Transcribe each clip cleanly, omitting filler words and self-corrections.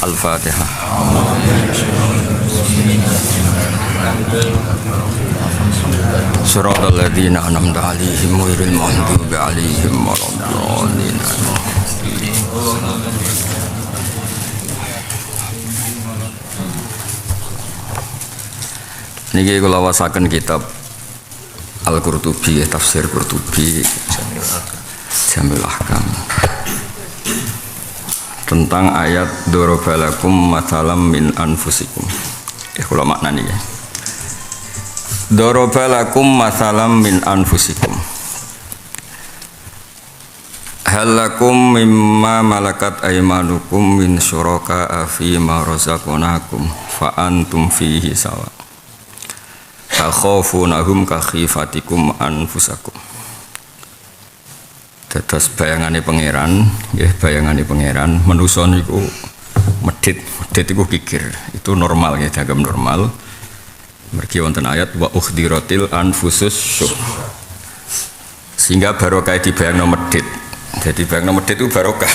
Al-Fatihah. Shiratal ladzina an'amta 'alaihim ghairil maghdubi 'alaihim waladdallin. Niki kula wasaken kitab Al-Qurtubi, tafsir Qurtubi Jamil Ahkam tentang ayat dorobalakum mathalam min anfusikum. Kula maknani ya. Dorobalakum mathalam min anfusikum. Halakum mimma malakat aymanukum min syuraka fi ma razaqnakum fa antum fihi sawa. Takhafunahum ka khifatikum anfusakum. Dados bayangane pangeran, nggih bayangane pangeran, manusa niku medhit iku kikir. Itu normal ya, dianggap normal. Mergi wonten ayat wa ukhdiratil anfusus syuh. Sehingga barokah dibayangno medhit. Jadi bayangno medhit itu barokah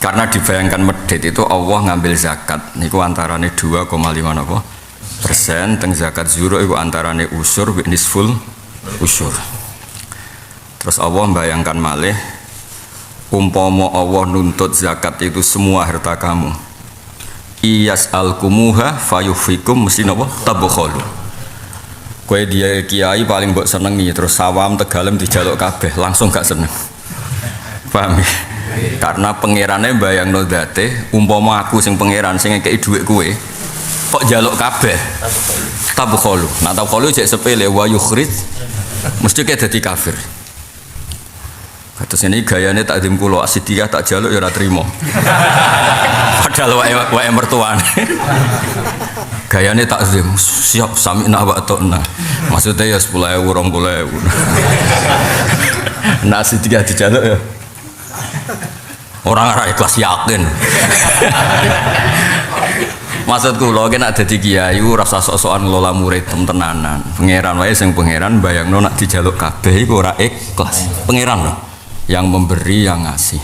karena dibayangkan medhit itu Allah ngambil zakat niku antarane 2,5 napa? Persen teng zakat zuhur itu antarane usur wa nisful usur. Terus Allah bayangkan malih umpama Allah nuntut zakat itu semua harta kamu. Iyas alkumuha fayufikum mesti napa tabkhalu. Kowe dia kiai paling mbok seneng nih terus sawam tegalem dijaluk kabeh langsung gak seneng. Paham ya? Karena pangerane bayangno date umpama aku sing pangeran sing ngekeki dhuwit kowe kok jaluk kabeh tabkhalu. Nah tabkhalu jek sepele wa yukhrij mesti kayak dadi kafir. Kados ini gayane takdim kula asidiyah tak jaluk ya ora trimo. Padahal wae mertuane. Gayane takdim siap samina wa ta'na. Maksudnya ya 10.000 20.000. Nah asidiyah dijaluk ya. Orang ora ikhlas yakin. Maksudku lho nek dadi kiai ora usah sok-sokan ngelola murid tenanan. Pangeran wae sing pangeran bayangno nek dijaluk kabeh iku ora ikhlas. Pangeran lho yang memberi yang ngasih.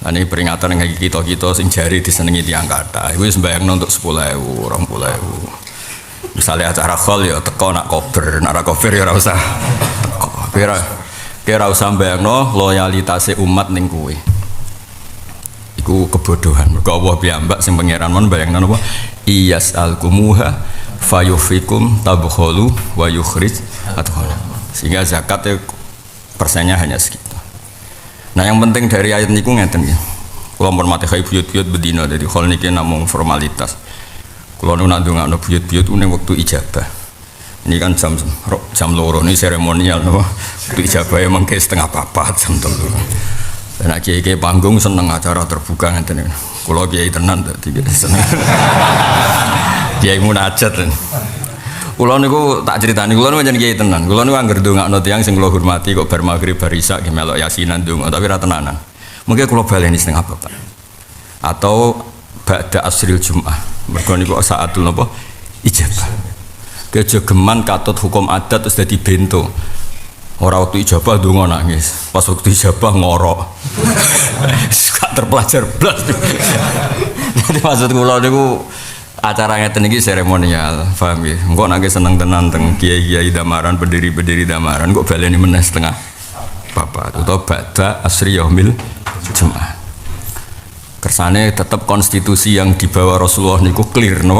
Nah ini peringatan yang kita sing jari disenengi tiyang kathah. Iku wis bayangno untuk 10.000, 20.000. Misalnya acara khol ya teko nak kober, nak ora kober ya ora usah teko. Kira usah bayangno loyalitase umat ning kowe. Iku kebodohan. Mergo Allah piyambak sing pangeran mon bayangno napa? Iyas alkumuha fayufikum tabkhalu wa yukhrij adkhala. Sehingga zakat persennya hanya segitu. Nah yang penting dari ayat niku ngeten nggih. Kula pun mate kaya buyut-buyut bedina dadi khol niki namung formalitas. Kula nu nak ndongakno buyut-buyut ning wektu ijabah. Ini kan jam 2 ini seremonial napa. Wektu ijabah emang ke setengah 4 jam 3. Dan kiai-kiai panggung seneng acara terbuka ngeten. Kula kiai tenan dadi seneng. Kiai munajat. Kula niku tak critani, kula niku pancen kiai tenan. Kula niku anggere ndongakno tiyang sing kula hormati kok bar magrib bar isya nggih melok yasinan ndonga tapi ra tenanan. Mungkin kula baleni setengah 4. Atau ba'da asril Jumat. Mergo niku saatul napa? Ijabah. Kejogeman katut hukum adat terus dadi bento. Ora waktu ijabah ndonga nangis. Pas waktu ijabah ngorok. Gak terpelajar blas. Jadi maksud kula niku acara ngeten iki seremonial, paham ya? Engko nek seneng tenan teng kiai-kiai damaran, pendiri-pendiri damaran kok baleni meneh setengah 4 utawa ba'da asri yaumil Jumat. Kersane tetap konstitusi yang dibawa Rasulullah niku clear no?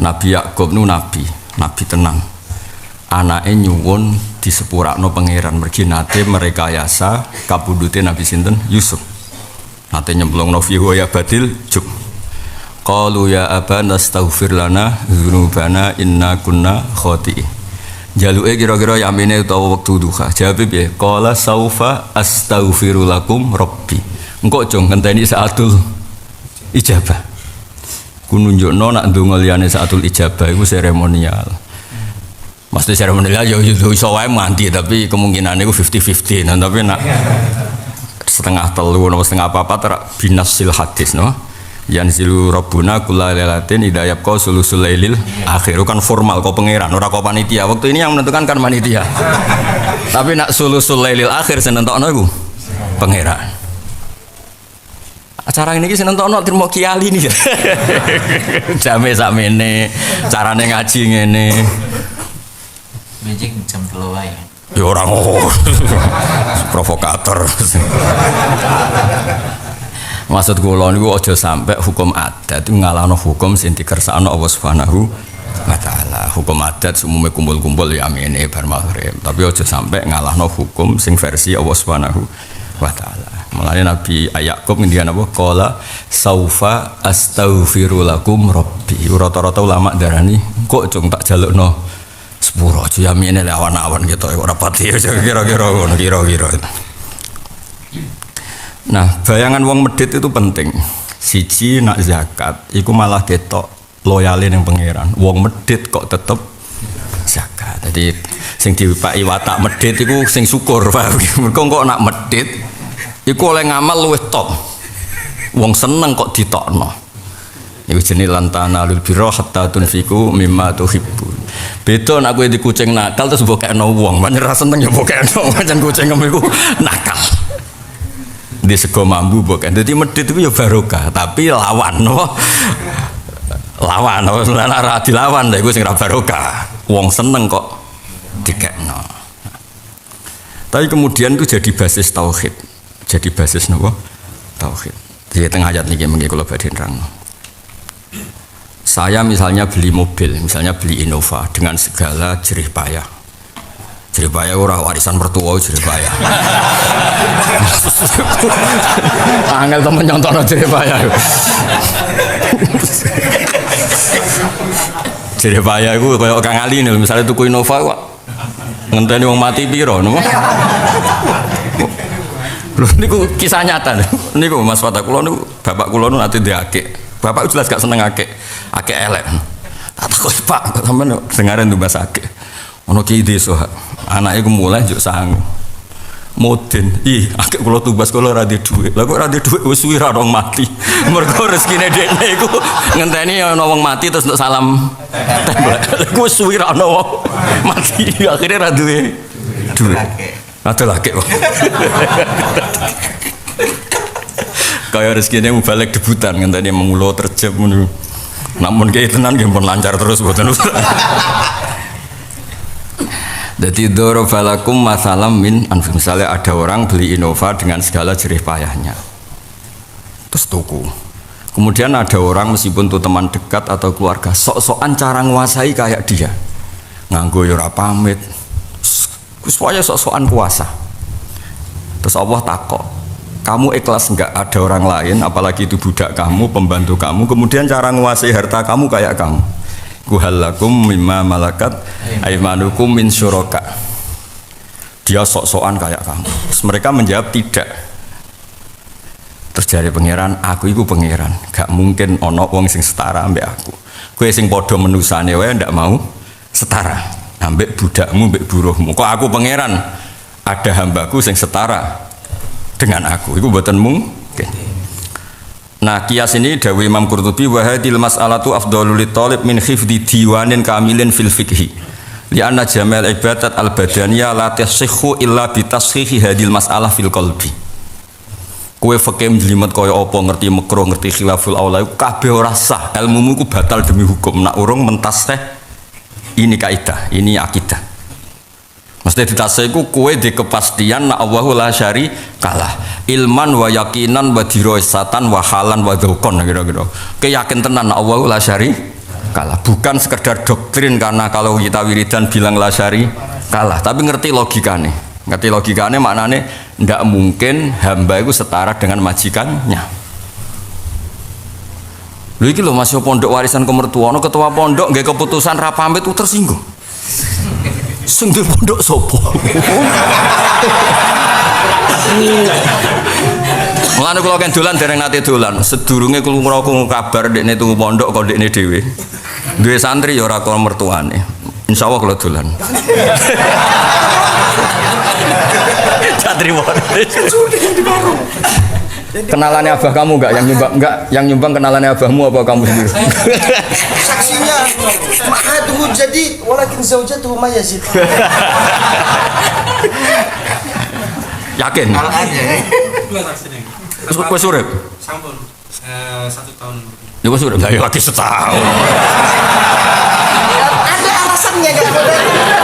Nabi Yakub nu nabi tenan. Anake nyuwun disepurakno pangeran mergi nate merekayasa kabudute Nabi sinten Yusuf. Nate nyemplungno fi ya badil juk. Qalu ya abana astaghfir lana dzunubana inna kunna khati'in. Jaluke kira-kira yamine utawa wektu duha. Jawab piye? Qala saufa astaghfiru lakum rabbi. Engko aja ngenteni saatul ijabah. Ku nunjukno nak ndonga liyane saatul ijabah iku seremonial. Mesti seremonial ya iso wae mandi tapi kemungkinane iku 50-50. Nah, tapi nak setengah 3 atau setengah 4 binasil hadis no. Yanzilu Rabbuna kulla lailatin idza yabqa sulusul lailil akhir. Kan formal kok pangeran ora kok panitia. Waktu ini yang menentukan kan panitia. Tapi nak sulusul lailil akhir sing nentokno iku pangeran. Acara ini sing nentokno trimo kiali nih. Jame sakmene, carane ngaji ngene. Magic jam 3 wae. Ya ora ngono. Provokator. Maksud kula niku aja sampai hukum adat itu ngalahno hukum sing dikersakno Allah Subhanahu wa taala. Hukum adat umume kumpul-kumpul ya amene bar maghrib, tapi aja sampai ngalahno hukum sing versi Allah Subhanahu wa taala. Mulane Nabi Yakub ngendikan apa? Qala saufa astaghfiru lakum rabbi. Rata-rata ulama darani kok cung tak jalukno sepuro aja yamine awan-awan gitu ora pati kira-kira ngono kira-kira. Nah, bayangan wong medit itu penting. Siji nak zakat iku malah ketok loyale ning pangeran. Wong medit kok tetep zakat. Jadi sing dipaki watak medit iku sing syukur, Pak. Mergo kok nak medit iku oleh ngamal luwih top. Wong seneng kok ditokno. Iku jenenge lantana lil birra hatta tunfiku mimma tuhibbun. Beda nek kowe di kucing nakal terus mbok kekno wong, pancen ra seneng ya mbok kekno, pancen kucing iku nakal. Di sego mambu mbok. Dadi medhit iku ya barokah, tapi lawan no. Lawan, ora ora dilawan lha iku sing ra barokah. Wong seneng kok dikekno. Tapi kemudian itu jadi basis tauhid. Jadi basis napa? Tauhid. Di tengah ayat niki mengki kula badhe nerangno. Saya misalnya beli mobil, misalnya beli Innova dengan segala jerih payah. Jerih payah ora warisan mertua jerih payah. Angel temen nyontono jerih payah. Jerih payah iku kaya Kang Ali nih, misalnya tuku Innova kok ngenteni wong mati piro napa? Lho niku kisah nyata niku Mas Fatah kula niku bapak kula niku ate ndek. Bapak jelas gak seneng akeh elek. Tak takut Pak, sampean dengaren tumbas akeh. Ono ki desa, anake ku mulai njuk sangu. Mudin, akeh kula tumbas kula ora di dhuwit. Lah kok ora di dhuwit wis suwi ra wong mati. Mergo rezekine dekne iku ngenteni ana wong mati terus untuk salam tembak. Ku wis suwi ra ana wong mati, akhire ra duwe dhuwit. Atuh laki kok. Kaya rezekine mubalek debutan ngenteni mengulo terjep ngono. Namun kayak tenan nggih pun lancar terus mboten. Jadi dorofalakum masalam min anfus. Misalnya ada orang beli Innova dengan segala jerih payahnya, terus tuku. Kemudian ada orang meskipun itu teman dekat atau keluarga, sok-sokan cara nguasai kayak dia, nganggo ora pamit, supaya sok-sokan kuasa. Terus Allah takok, kamu ikhlas enggak ada orang lain, apalagi itu budak kamu, pembantu kamu, kemudian cara nguasai harta kamu kayak kamu. Kuhalakum mimma malakat aimanukum min syuraka. Dia sok-sokan kayak kamu. Terus mereka menjawab tidak. Terus dari pangeran, aku itu pangeran, gak mungkin ono wong sing setara ambek aku. Kowe sing padha menusane wae ndak mau setara ambek budakmu, ambek buruhmu. Kok aku pangeran, ada hambaku sing setara dengan aku, itu mboten mungkin. Nah, kias ini dawuh Imam Qurtubi wa hadhil mas'alatu afdhalul talib min hifdzi diwanin kamilin fil fiqhi. Li anna jamal ibadat al badaniyah la tasihhu illa bi tashihi hadhil mas'alah fil qalbi. Kowe fikih jlimet kaya apa ngerti makruh ngerti khilaful aula kabeh ora sah. Ilmumu ku batal demi hukum. Nak urung mentasih ini kaidah, ini akidah. Mesti ditasih iku kowe di kepastian nak Allahu la syarikalah. Ilman wa yakinan wa dirasatan wa halan wa dzauqan kira-kira. Keyakin tenan nak Allahu la syarikalah. Bukan sekedar doktrin karena kalau kita wiridan bilang la syarikalah, tapi ngerti logikane. Ngerti logikane maknane ndak mungkin hamba itu setara dengan majikannya. Lho iki lho masih pondok warisan kemertuan, ketua pondok nggih keputusan ra pamit tersinggung. Sing di pondok sopo? Mulane kula kan dolan dereng nate dolan. Sedurunge kula kabar dekne tuku pondok kok dekne dhewe. Duwe santri ya ora kaya mertuane. Insyaallah kula dolan. Santri wae. Kenalannya abah kamu enggak yang nyumbang? Enggak, yang nyumbang kenalannya abahmu apa kamu sendiri? Saksinya ma'atuhu jadi walakin zaujatuhu ma yazid. Yakin? Wis urip. Sampun 1 tahun. Ya wis sudah lagi setahun. Ada alasannya kan?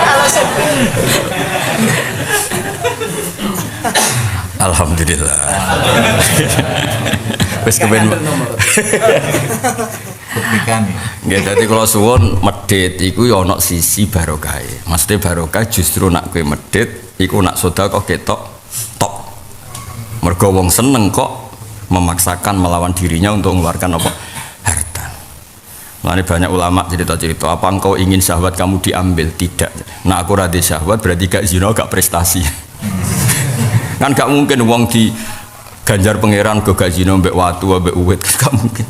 Alasan. Alhamdulillah. Wis kepen. Buktikan ya. Nggih, dadi kula suwun medhit iku ya ana sisi barokahe. Maksudnya barokah justru nak kowe medhit iku nak sedekah ketok tok. Mergo wong seneng kok memaksakan melawan dirinya untuk mengeluarkan apa? Harta. Mulane banyak ulama cerita-cerita, apa engkau ingin syahwat kamu diambil? Tidak. Nah aku rada syahwat berarti gak zina, gak prestasi. Kan gak mungkin wong di ganjar pangeran gak zina mbek watu mbek uwit, gak mungkin.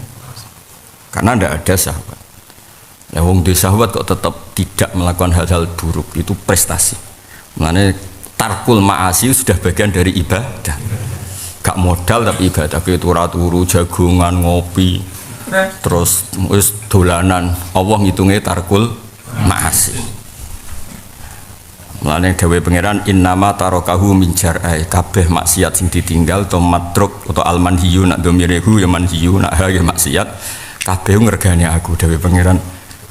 Karena ndak ada syahwat. Nah, wong di syahwat kok tetap tidak melakukan hal-hal buruk, itu prestasi. Makanya tarkul ma'asi sudah bagian dari ibadah. Gak modal tapi ibadah, kayak turu jagungan, ngopi, terus wis dolanan. Allah ngitungnya tarkul ma'asi. Makanya dawuh pangeran innama tarokahu min jar'ai, kabeh maksiat sing ditinggal atau matruk atau almanhiyu nak domirehu ya manhiyu nak ha ya maksiat. Kabeh ngergane aku dawuh pangeran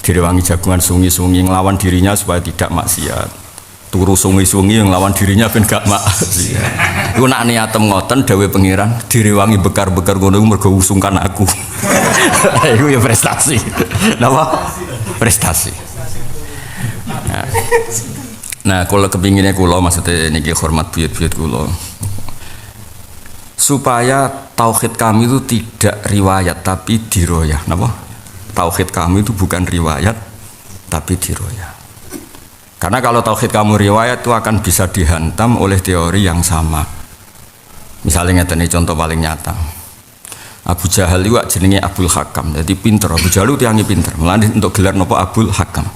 direwangi jagungan sungi-sungi nglawan dirinya supaya tidak maksiat. Turu sungi-sungi yang nglawan dirinya ben gak maksiat. Iku nak niatem ngoten dawuh pangeran direwangi bekar-bekar ngono mergo usungkan aku. Iku ya prestasi. Napa? Prestasi. Nah, kalau kepinginnya kula maksudnya niki hormat buyut-buyut kula. Supaya tauhid kami itu tidak riwayat tapi diroyah. Napa? Tauhid kami itu bukan riwayat tapi diroyah. Karena kalau tauhid kamu riwayat itu akan bisa dihantam oleh teori yang sama. Misalnya ngeten contoh paling nyata. Abu Jahal itu jenenge Abul Hakam. Jadi pinter, Abu Jahal itu tiangi pinter. Melalui untuk gelar napa Abul Hakam.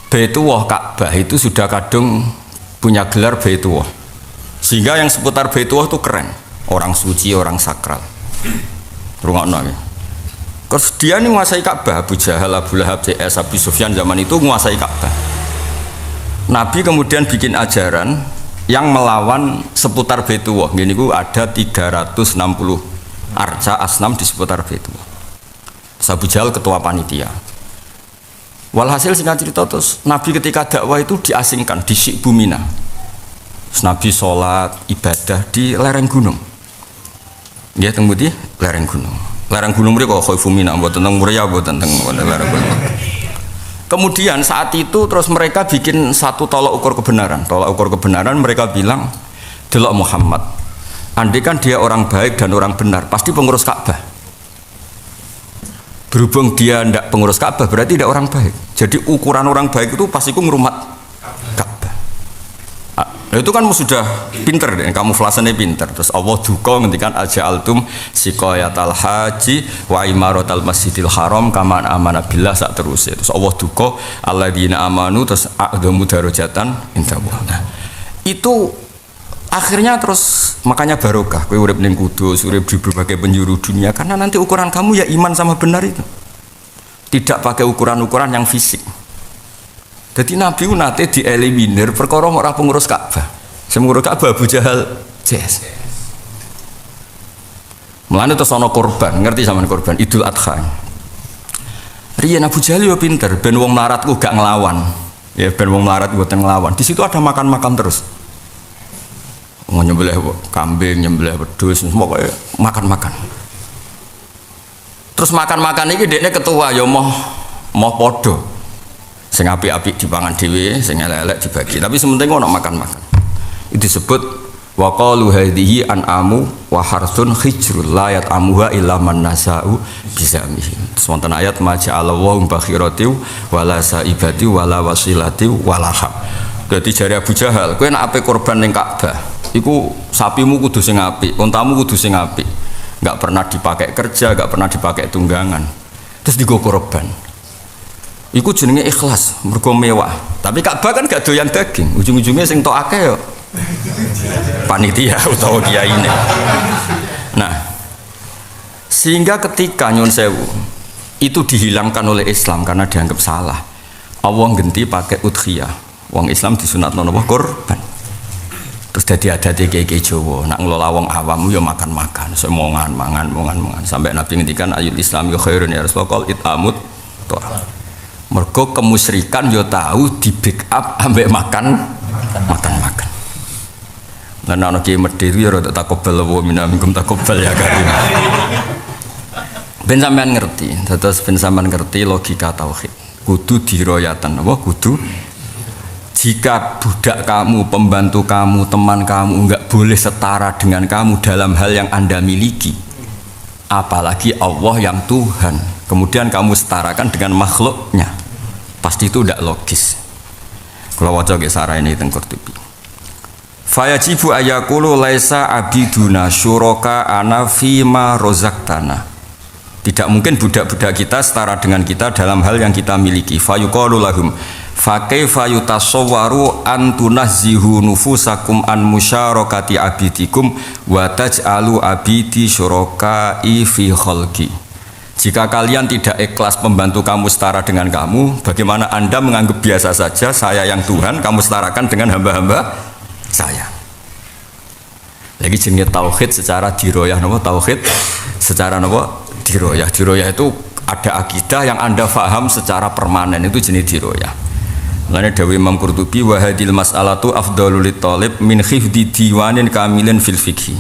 Baitullah Ka'bah itu sudah kadung punya gelar Baitullah. Sehingga yang seputar Baitullah itu keren, orang suci, orang sakral. Rungokno ya. Terus dia ini menguasai Ka'bah, Abu Jahal, Abu Lahab, CS, Abu Sufyan zaman itu menguasai Ka'bah. Nabi kemudian bikin ajaran yang melawan seputar Baitullah. Gini ku ada 360 arca asnam di seputar Baitullah. Abu Jahal ketua panitia. Walhasil singkat cerita terus Nabi ketika dakwah itu diasingkan di Syi'bu Mina. Nabi sholat ibadah di lereng gunung. Dia tunggu di lereng gunung. Lereng gunung mereka Khaifu Mina, buat tentang Muria, buat tentang lereng gunung. Kemudian saat itu terus mereka bikin satu tolak ukur kebenaran. Tolak ukur kebenaran mereka bilang, delok Muhammad. Andai kan dia orang baik dan orang benar, pasti pengurus Ka'bah. Berhubung dia tidak pengurus Ka'bah berarti tidak orang baik. Jadi ukuran orang baik itu pasti ngrumat Ka'bah. Nah, itu kan sudah pinter deh, kamuflasenya pinter. Terus Allah duka ngendikan aja'altum siqayatal haji wa imaratal masjidil haram kaman amana billah sak terusé. Terus Allah duka alladzina amanu terus a'dhamu darajatan indallah. Nah, itu akhirnya terus makanya barokah kowe urip ning Kudus, urip di berbagai penjuru dunia karena nanti ukuran kamu ya iman sama benar itu. Tidak pakai ukuran-ukuran yang fisik. Jadi Nabi nate dieliminir perkara ora pengurus Ka'bah. Semurus Ka'bah Abu Jahal yes. Mulane terus ana korban, ngerti sampean korban Idul Adha. Riyen Abu Jahal yo pinter, ben wong melarat ku gak nglawan. Ya ben wong melarat mboten nglawan. Di situ ada makan-makan terus. Mau nyembelih kambing, nyembelih wedhus, semua kayak makan-makan. Terus makan-makan ini dekne ketua ya mau podo. Sing apik-apik dipangan dhewe, sing elek-elek dibagi. Tapi sementing ono makan-makan. Itu disebut wa qalu hadhihi an'amu wa harsun hijrul la yat'amuha illa man nasa'u bizamihi. Terus wonten ayat ma ja'alallahu bakhirati wala saibati wala wasilati wala ham. Dadi jare Abu Jahal, kowe nek ape korban ning Ka'bah, iku sapimu kudu sing apik, untamu kudu sing apik. Enggak pernah dipakai kerja, enggak pernah dipakai tunggangan. Terus digo korban. Iku jenenge ikhlas, mergo mewah. Tapi Ka'bah kan gak doyan daging. Ujung-ujungnya sing tok akeh yo panitia utawa kiyaine. Nah, sehingga ketika nyun sewu itu dihilangkan oleh Islam karena dianggap salah. Allah ganti pakai udhiyah. Wong Islam disunatno napa kurban. Terus dadi adate kiai Jawa, nak ngelola wong awam ya makan-makan, semongan, mangan. Sampai Nabi ngendikan ayul Islam ya khairun ya Rasulullah itamut to'am. Mergo kemusyrikan ya tahu di backup ambek makan. Lan ana kiai medhit ya rada takobal wa minkum takobal ya karim. Ben sampean ngerti, terus ben sampean ngerti logika tauhid. Kudu diroyatan apa kudu jika budak kamu, pembantu kamu, teman kamu enggak boleh setara dengan kamu dalam hal yang Anda miliki, apalagi Allah yang Tuhan, kemudian kamu setarakan dengan makhluknya, pasti itu tidak logis. Kalau waca ge sarane teng Qurtubi, fayajibu ayaqulu laisa abiduna syuraka ana fima rozaktana. Tidak mungkin budak-budak kita setara dengan kita dalam hal yang kita miliki. Fayuqalu lahum fa kaifa yutasawwaru an tunazzihu nufusakum an musyarakati abidikum wa taj'alu abidi syuraka'i fi khalqi. Jika kalian tidak ikhlas pembantu kamu setara dengan kamu, bagaimana Anda menganggap biasa saja saya yang Tuhan kamu setarakan dengan hamba-hamba saya? Lagi jenenge tauhid secara diroyah, napa tauhid secara napa diroyah. Diroyah itu ada akidah yang Anda faham secara permanen, itu jenis diroyah. Mulane dawuh Imam Qurtubi wa hadil mas'alatu afdhalul talib min khifdi diwanin kamilin fil fiqhi.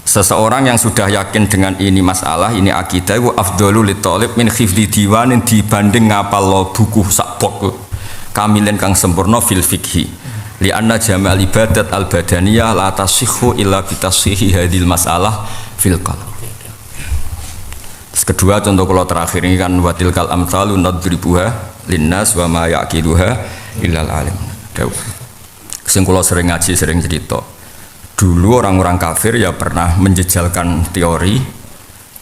Seseorang yang sudah yakin dengan ini masalah, ini akidah, wa afdhalul talib min khifdi diwanin dibanding ngapal buku sak pok kamilin kang sempurna fil fiqhi. Li anna jamal ibadat al badaniyah la tasihhu illa bi tashihi hadil mas'alah fil qalb. Terus kedua contoh kalau terakhir ini kan watil kal amsalu nadribuha linnas wa ma yaqiluha illal alim. Sing kula sering ngaji sering cerita. Dulu orang-orang kafir ya pernah menjejalkan teori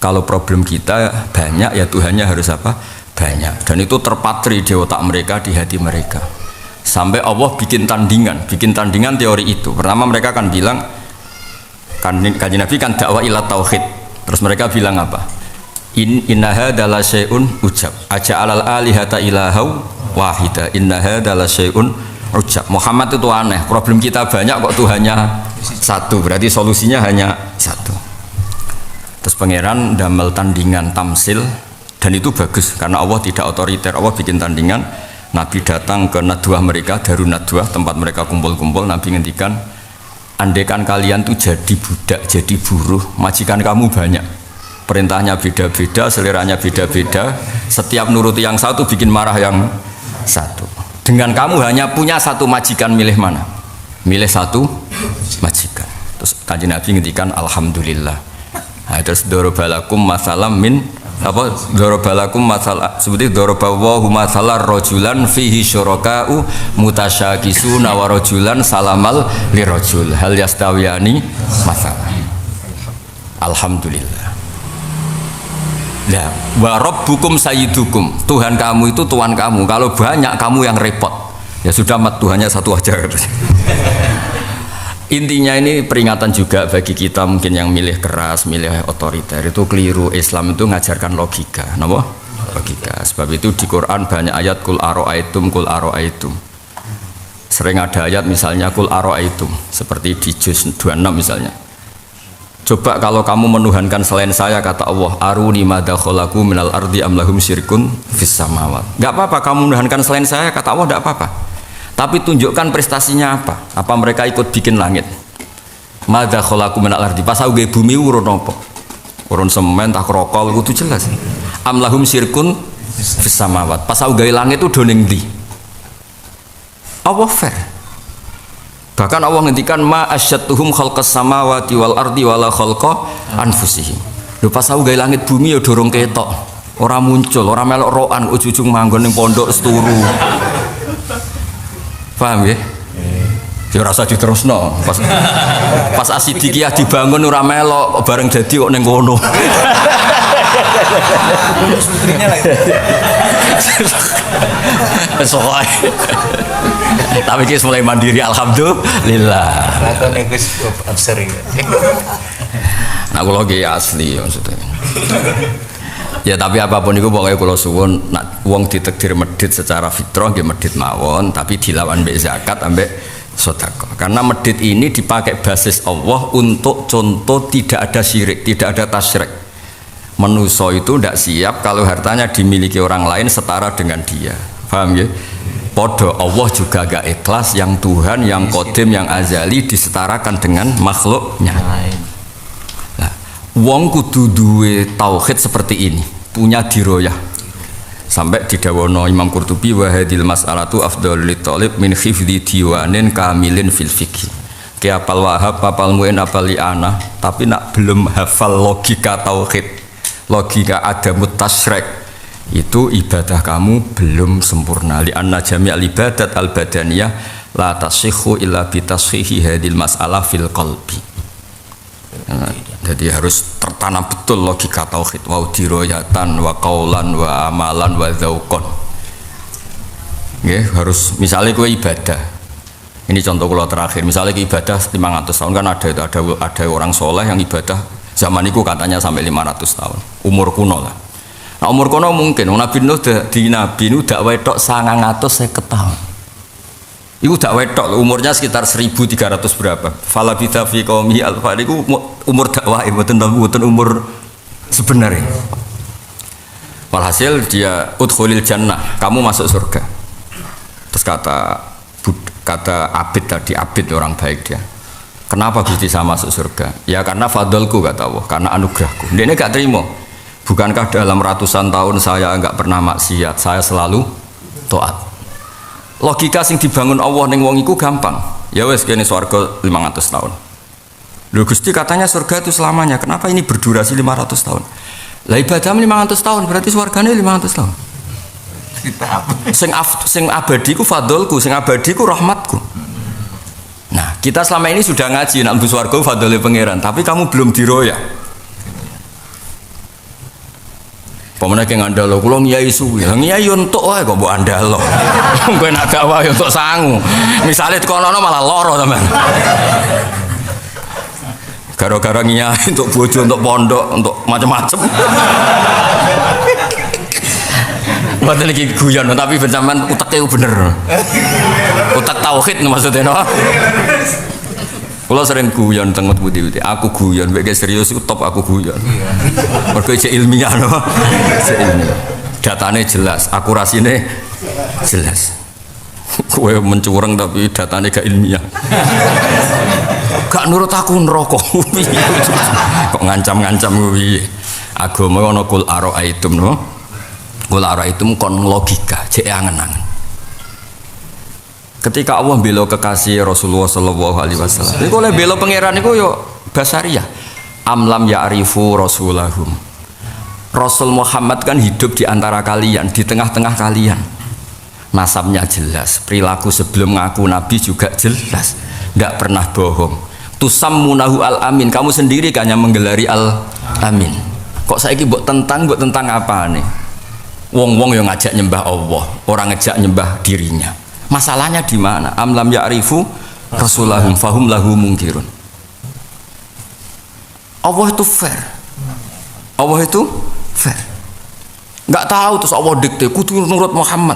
kalau problem kita banyak ya Tuhannya harus apa? Banyak. Dan itu terpatri di otak mereka, di hati mereka. Sampai Allah bikin tandingan teori itu. Pertama mereka kan bilang kan Nabi kan dakwah ila tauhid. Terus mereka bilang apa? Inna hadza la syai'un ujab aja'alal alihata ilahau wahida inna hadza la syai'un ujab. Muhammad itu aneh, problem kita banyak kok Tuhannya satu, berarti solusinya hanya satu. Terus pangeran damel tandingan tamsil, dan itu bagus karena Allah tidak otoriter. Allah bikin tandingan, Nabi datang ke nadwah mereka, Darun Nadwah, tempat mereka kumpul-kumpul. Nabi ngendikan, andaikan kalian tuh jadi budak, jadi buruh, majikan kamu banyak, perintahnya beda-beda, seleranya beda-beda, setiap nuruti yang satu bikin marah yang satu. Dengan kamu hanya punya satu majikan, milih mana? Milih satu majikan. Terus Kanjeng Nabi ngendikan alhamdulillah. Nah, terus dorobalakum masalam min apa dorobalakum masalah seperti dorobawahu masalah rojulan fihi syuraka'u mutasyakisuna wa rojulan salamal lirojul hal yastawiyani masalah. Alhamdulillah. Nah, wa rabbukum sayyidukum, Tuhan kamu itu tuan kamu. Kalau banyak kamu yang repot. Ya sudah, mat Tuhannya satu aja. Intinya ini peringatan juga bagi kita mungkin yang milih keras, milih otoriter, itu keliru. Islam itu ngajarkan logika, napa? Logika. Sebab itu di Quran banyak ayat kul aro'aitum. Sering ada ayat misalnya kul aro'aitum, seperti di juz 26 misalnya. Coba kalau kamu menuhankan selain saya, kata Allah, aruni madza khalaqu minal ardi am lahum syirkun fis samawat. Enggak apa-apa kamu menuhankan selain saya, kata Allah, enggak apa-apa. Tapi tunjukkan prestasinya apa? Apa mereka ikut bikin langit? Madza khalaqu minal ardi. Pas aku bumi urun apa? Urun semen tak rokol kudu jelas. Am lahum syirkun fis samawat. Pas aku gawe langit itu do ning ndi? Allah fair. Bahkan Allah ngendikan ma asyattuhum khalqas samawati wal ardi wala khalqa anfusihim. Lho pas aku gawe langit bumi ya dorong ketok. Ora muncul, ora melok rokan ujung-ujung manggon ning pondok seturu. Paham ya? Ya rasa diterusno. Pas Asidikiyah dibangun ora melok bareng dadi kok ning kono. Putrinya lagi. Soalnya tapi kita mulai mandiri, alhamdulillah. Lakon Gus abseri. Nah, kalau lagi asli maksudnya. Ya tapi apapun itu pokoknya kalau suwun nak wong ditakdir medit secara fitrah nggih medit mawon, tapi dilawan mbek zakat ambek sedekah. Karena medit ini dipakai basis Allah untuk contoh tidak ada syirik, tidak ada tasyrik. Manusia itu tidak siap kalau hartanya dimiliki orang lain setara dengan dia. Paham ya? Podo Allah juga gak ikhlas yang Tuhan, yang Qadim, yang azali disetarakan dengan makhluknya. Nah, wong kudu duwe tauhid seperti ini, punya diroyah. Sampai didawono Imam Qurtubi wa hadil mas'alatu afdhalul talib min hifdzi diwanin kamilin fil fiqh. Ki apal Wahab, apal Muin, apal Li'anah, tapi nak belum hafal logika tauhid, logika adamut tasyrik, itu ibadah kamu belum sempurna. Li'anna jami'al ibadat al-badaniyah la tasihhu illa bi tashihi hadil mas'alah fil qalbi. Jadi harus tertanam betul logika tauhid, wa diroyatan, wa qaulan, wa amalan, wa dzauqan. Nggih, harus misalnya kowe ibadah. Ini contoh kula terakhir, misalnya ibadah 500 tahun kan ada orang soleh yang ibadah zaman itu katanya sampai 500 tahun. Umur kuno lah. Nah, umur kuno mungkin Nabi Nuh di Nabi Nuh dak wetok 950 tahun. Iku dak wetok umurnya sekitar 1300 berapa. Fala bita fi qaumi alfa niku umur dakwah mboten umur sebenarnya. Walhasil dia udkhulil jannah, kamu masuk surga. Terus kata Abid tadi, Abid orang baik dia. Kenapa Gusti saya masuk surga? Ya karena fadlku kata Allah, karena anugerahku. Dia ini gak terima. Bukankah dalam ratusan tahun saya enggak pernah maksiat, saya selalu taat. Logika sing dibangun Allah ning wong iku gampang. Ya wes kene swarga 500 tahun. Lho Gusti katanya surga itu selamanya. Kenapa ini berdurasi 500 tahun? Lah ibadah 500 tahun berarti swargane 500 tahun. Sing abadi ku fadlku, sing abadi ku rahmatku. Nah, kita selama ini sudah ngaji nak mlebu swarga fadlile pangeran, tapi kamu belum diroya. Pemene ke ngandalo kula ngiyai suwi. Ngiyai entuk wae kok mbok andalo. Kowe nak dakwah entuk sangu. Misale tekono malah lara sampean. Gara-gara ngiyai untuk bojo, untuk pondok, untuk macam-macam. Mboten iki guyon tapi ben sampean uteke bener. Utek tauhid maksudnya no. Kalau sering guyon tengok budi, aku guyon, bagai serius itu top aku guyon. Mereka cek ilmiah, no, cek ilmiah. Datanya jelas, akurasinya jelas. Kue mencurang tapi datanya gak ilmiah. Gak nurut aku neraka. Kok ngancam-ngancam gue. Agama ono kul aro'aitum, no. Kul aro'aitum kon logika, cek angen-angen. Ketika Allah bela kekasih Rasulullah sallallahu alaihi wasallam. Iku oleh bela pangeran iku yo basariyah. Amlam ya'rifu rasulahum. Rasul Muhammad kan hidup di antara kalian, di tengah-tengah kalian. Nasabnya jelas, perilaku sebelum ngaku nabi juga jelas. Enggak pernah bohong. Tusammunahu al-amin. Kamu sendiri kan yang menggelari al-amin. Kok saiki mbok tentang apa nih? Wong-wong yang ngajak nyembah Allah, orang ngajak nyembah dirinya. Masalahnya di mana? Amlam ya'rifu rasulahum fahum lahu munkirun. Allah itu fair. Allah itu fair. Enggak tahu terus Allah dikte kudu nurut Muhammad.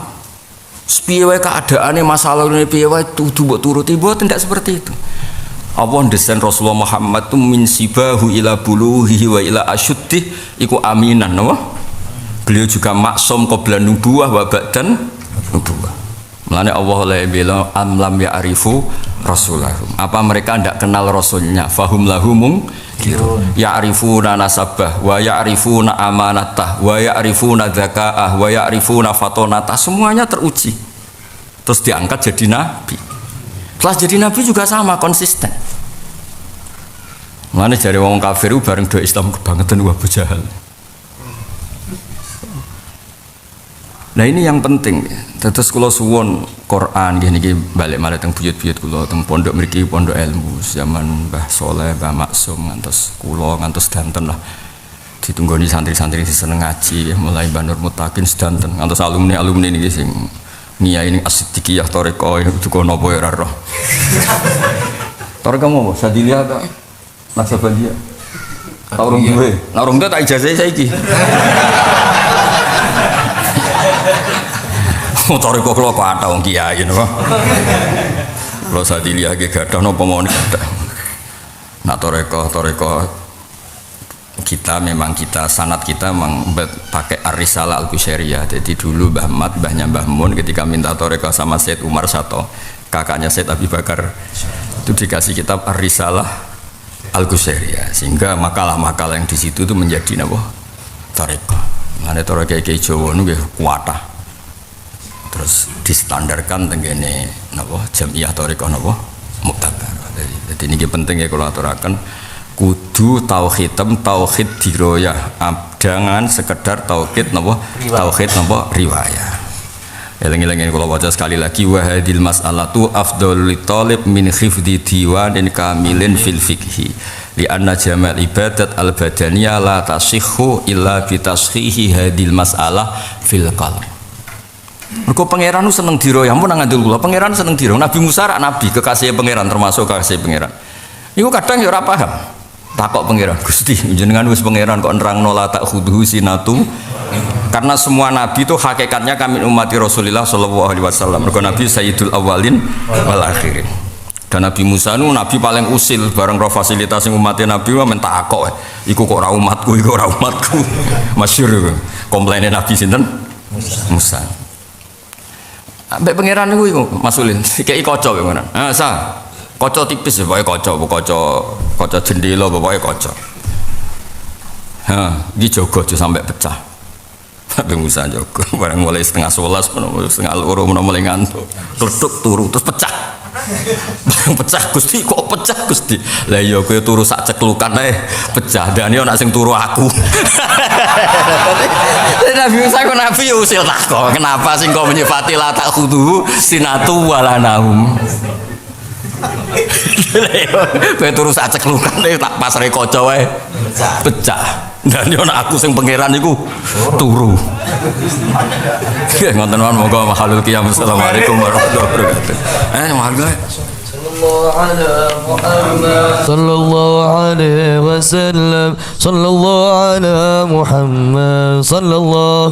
Piye wae keadaane masalahne piye wae kudu mbok turuti, mboten ndak seperti itu. Allah desain Rasulullah Muhammad itu min sibahu ila buluhihi wa ila asyuddih iku aminan, no? Beliau juga maksum qabla nubuwah wa ba'dan nubuwah. Mulane Allah oleh bilang amlam ya'rifu rasulahum. Apa mereka tidak kenal rasulnya? Fahum lahumung ya'rifuna nasabah wa ya'rifuna amanatah wa ya'rifuna dzakaah wa ya'rifuna fatonatah. Semuanya teruji. Terus diangkat jadi nabi. Setelah jadi nabi juga sama konsisten. Mulane jare wong kafir bareng do Islam kebangetan wa Abu Jahal. Nah ini yang penting. Terus kalau suwon Quran gini balik malah teng buyut-buyut kulo teng pondok mriki pondok ilmu zaman Mbah Soleh, Mbah Maksum ngantos kulo ngantos danten lah. Ditunggoni santri-santri seneng ngaji mulai Mbah Nur Mutakin sedanten ngantos alumni niki sing ngiyai ning As-Siddiqiyah Thariqah itu kono apa ya ora roh. Thariqah mau Sadilia ta Naksabandia. Taurung duwe. Naurung tak ijazah saiki. Motor kok kula kok ada wong kiai ngono. Kalau Sadiliyah ge gadah napa mawon gadah. Nah toreko kita memang kita sanad kita memang pakai Ar-Risalah Al-Qusairiyah. Jadi dulu Mbah Mat, Mbahnya Mbah Mun ketika minta toreko sama Said Umar Sato, kakaknya Said Abi Bakar, itu dikasih kitab Ar-Risalah Al-Qusairiyah, sehingga makalah-makalah yang di situ itu menjadi napa toreko. Mana toreko kiai Jawa nggih kuatah. Terus distandarkan tenggene napa jamiah toreko napa muktabar. Jadi ini penting ya kalau aturaken kudu tauhidem tauhid diroyah, jangan sekedar tauhid napa tauhid napa riwayah. Eling-eling kalau baca sekali lagi wa hadil mas'alatu afdhalul talib min khifdi diwanin kamilin fil fiqhi li anna jamal ibadat al badaniyah la tasihhu illa bi tashihi hadil mas'alah fil qalb. Mergo pangeran seneng diroyah, mun ngandel kula pangeran seneng diroyah. Nabi Musa rak nabi kekasih pangeran, termasuk kekasih pangeran. Iku kadang ya ora paham. Takok pangeran, Gusti, jenengan wis pangeran kok nerangno la tak khudhu sinatu. Karena semua nabi itu hakikatnya kami umat Rasulullah sallallahu alaihi wasallam. Mergo nabi sayyidul awalin wal akhirin. Dan Nabi Musa itu nabi paling usil bareng roh fasilitas yang umatnya nabi mah mentakok. Iku kok ora umatku, iku ora umatku. Masyhur iku. Komplainnya nabi sinten? Musa. Ambek pangeran niku masulin, kei kaca pangeran. Ah, sa. Kaca tipis ya, pokoke kaca jendela pokoke kaca. Ha, iki jaga aja sampai pecah. Nabi Musa jaga, bareng mulai setengah 11, setengah 2 mulai ngantuk. Kletuk turu terus pecah. Bareng pecah Gusti, kok pecah Gusti? Lah iya kowe turu sak ceklukan ae pecah. Dan yo nek sing turu aku. Nabi Musa kok nabi yo usil takok, kenapa sing kok menyifati la tak khudu sinatu wala naum. Kowe turu sak ceklukan tak pasre kaca wae pecah. Dan yo nek aku sing pangeran iku turu. Ngoten mawon moga makhluk qiyam. Assalamualaikum warahmatullahi wabarakatuh. Warga صلى الله عليه وسلم صلى الله على محمد صلى الله